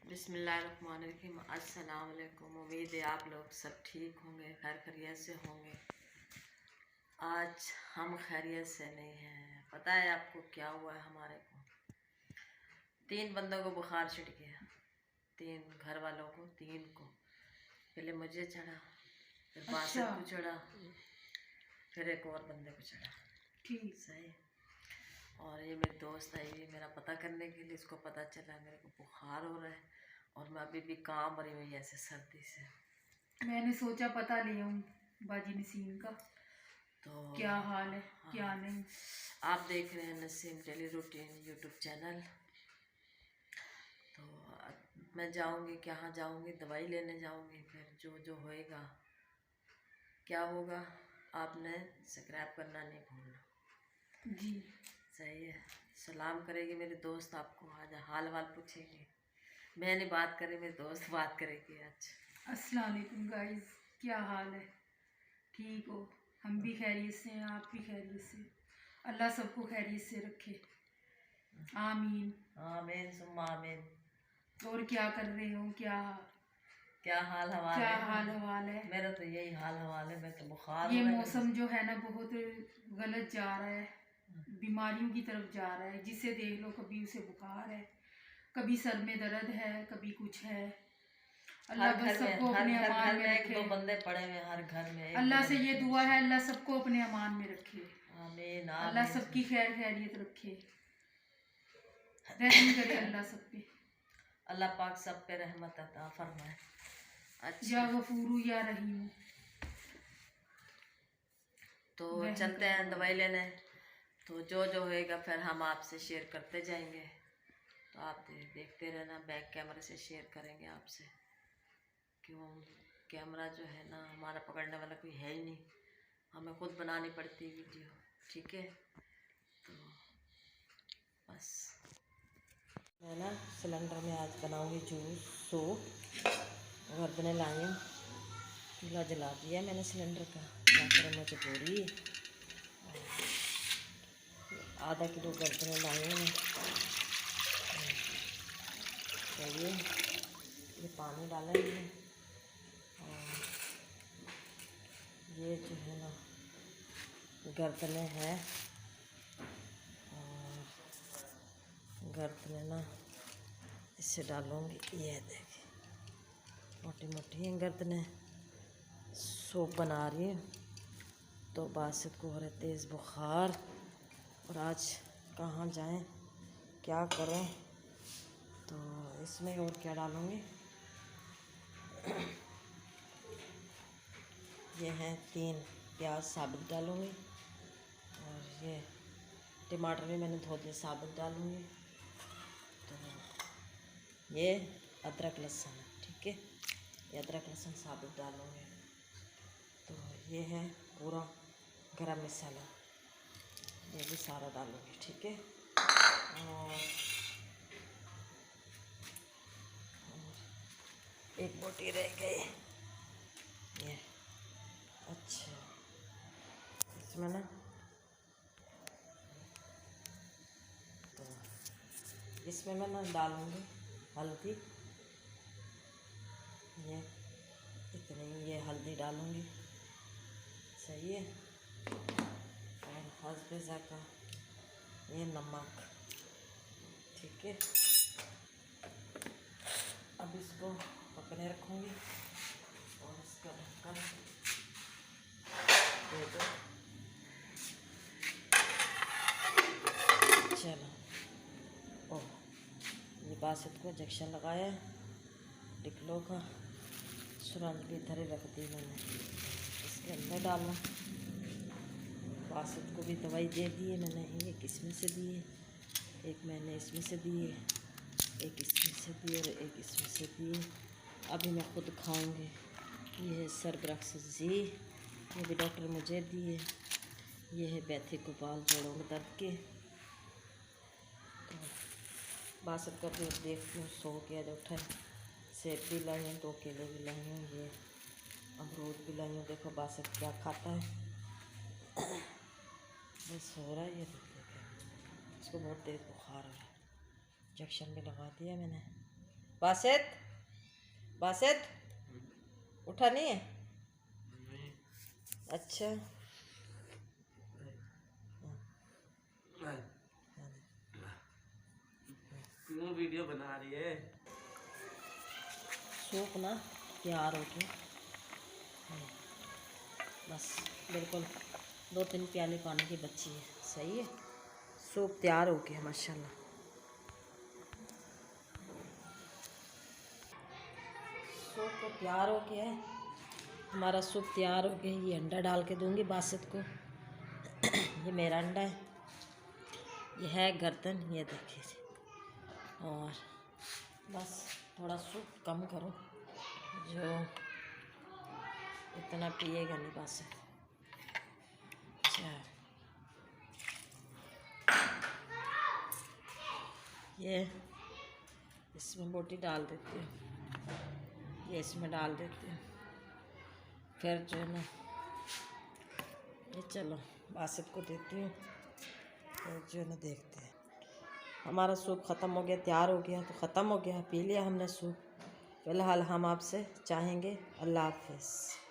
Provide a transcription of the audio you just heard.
बिस्मिल्लाहिर्रहमानिर्रहीम। अस्सलाम वालेकुम। उम्मीद है आप लोग सब ठीक होंगे, खैर खैरियत से होंगे। आज हम खैरियत से नहीं हैं। पता है आपको क्या हुआ है? हमारे को 3 बंदों को बुखार छिड़ गया, 3 घर वालों को, 3 को। पहले मुझे चढ़ा, फिर बासित को चढ़ा, फिर एक और बंदे को चढ़ा। ठीक सही। और ये मेरी दोस्त आई है मेरा पता करने के लिए। इसको पता चला मेरे को बुखार हो रहा है और मैं अभी भी काम रही हुई ऐसे सर्दी से। मैंने सोचा पता ले आऊँ बाजी नसीम का, तो क्या हाल है। हाँ, क्या नहीं। आप देख रहे हैं Naseem daily routine YouTube channel. तो मैं जाऊँगी, कहाँ जाऊँगी? दवाई लेने जाऊँगी। फिर जो जो होएगा, क्या होगा, आपने सब्सक्राइब करना नहीं भूलना जी। सही है। सलाम करेगी मेरी दोस्त, आपको आज हाल वाल पूछेगी। मैं नहीं बात करी, मेरी दोस्त बात करेगी आज। अस्सलाम वालेकुम गाइस, क्या हाल है? ठीक हो? हम भी खैरियत से हैं, आप भी खैरियत से। अल्लाह सबको खैरियत से रखे, आमीन आमीन सुम्मा आमीन। और क्या कर रहे हो? क्या हाल हवाल है? क्या हाल हवाल है? मेरा तो यही हाल हवाल है। मैं तो बुखार, ये मौसम जो है ना बहुत गलत जा रहा है, बीमारियों की तरफ जा रहा है। जिसे देख लो कभी उसे बुखार है, कभी सर में दर्द है, कभी कुछ है। अल्लाह बस सबको अपने अमान में रखे। 2 बंदे पड़े हुए हर घर में। अल्लाह से ये दुआ है अल्लाह सबको अपने अमान में रखे। आमीन। अल्लाह सबकी खैर खैरियत रखे, रहम करे अल्लाह सब पे। अल्लाह पाक सब पे रहमत अता फरमाए। अच्छा, या गफूरू या रहीम। तो चलते हैं दवाई लेने। तो जो जो होएगा फिर हम आपसे शेयर करते जाएंगे। तो आप देखते रहना, बैक कैमरे से शेयर करेंगे आपसे। क्यों, कैमरा जो है ना हमारा पकड़ने वाला कोई है ही नहीं, हमें खुद बनानी पड़ती वीडियो। ठीक है, तो बस मैं ना सिलेंडर में आज बनाऊंगी जूस सूप। गर्दने लाई हूँ, चूल्हा जला दिया मैंने सिलेंडर का। क्या करें, मजबूरी है। आधा किलो गर्दने लाई हूँ मैं। चलिए ये पानी डालेंगे और ये जो है ना गर्दने हैं, और गर्दने ना इससे डालूँगी। ये देखिए मोटी मोटी हैं गर्दने। सूप बना रही हूँ। तो बासित को हो रहा तेज़ बुखार, और आज कहाँ जाएं, क्या करें? तो इसमें और क्या डालूँगी, ये हैं 3 प्याज साबुत डालूँगी, और ये टमाटर भी मैंने धो दिए साबुत डालूँगी। तो ये अदरक लहसुन, ठीक है, ये अदरक लहसुन साबुत डालूँगी। तो ये है पूरा गरम मसाला, ये भी सारा डालूँगी। ठीक है, और एक बोटी रह गई ये। अच्छा, इसमें ना तो इसमें मैं ना डालूँगी हल्दी, ये इतनी ये हल्दी डालूँगी। सही है, और हस्बे ज़ायक़ा ये नमक। ठीक है, अब इसको पकने रखूँगी और इसका ढक्कन दे दो। चलो, ओह ये बासित को इंजेक्शन लगाया डिक्लो का, सुरंज भी इधर ही रख दी मैंने, इसके अंदर डाला। बासित को भी दवाई दे दी है मैंने, एक इसमें से दी है, एक मैंने इसमें से दी है, एक इसमें से दी और एक इसमें से दी। अभी मैं खुद खाऊंगी। ये है सरबरक्स जी, ये भी डॉक्टर मुझे दिए। ये है बैथी गोपाल जोड़ों में दर्द के। तो बासित का भी देखती हूँ, सो गया जो उठा। सेब भी लाई हूँ, 2 केले भी लाई हूँ, ये अमरूद भी लाई हूँ। देखो बासित क्या खाता है, बस हो रहा है। ये देखो इसको बहुत तेज़ बुखार है, इंजेक्शन भी लगा दिया मैंने। बासित, बासित उठा नहीं है? अच्छा, क्यों वीडियो बना रही है? सूप ना तैयार हो गया, बस बिल्कुल 2-3 प्याली पानी की बची है। सही है, सूप तैयार हो गया माशाल्लाह। सूप तो तैयार हो गया है, हमारा सूप तैयार हो गया। ये अंडा डाल के दूंगी बासित को। ये मेरा अंडा है, ये है गर्दन, ये देखिए। और बस थोड़ा सूप कम करो, जो इतना पिएगा नहीं बासित। अच्छा, ये इसमें बोटी डाल देती हूँ, ये इसमें डाल देती हूँ। फिर जो है ना, ये चलो बासित को देती हूँ, फिर जो है ना देखते हैं। हमारा सूप ख़त्म हो गया, तैयार हो गया, तो ख़त्म हो गया, पी लिया हमने सूप। फ़िलहाल हम आपसे चाहेंगे अल्लाह हाफ़िज़।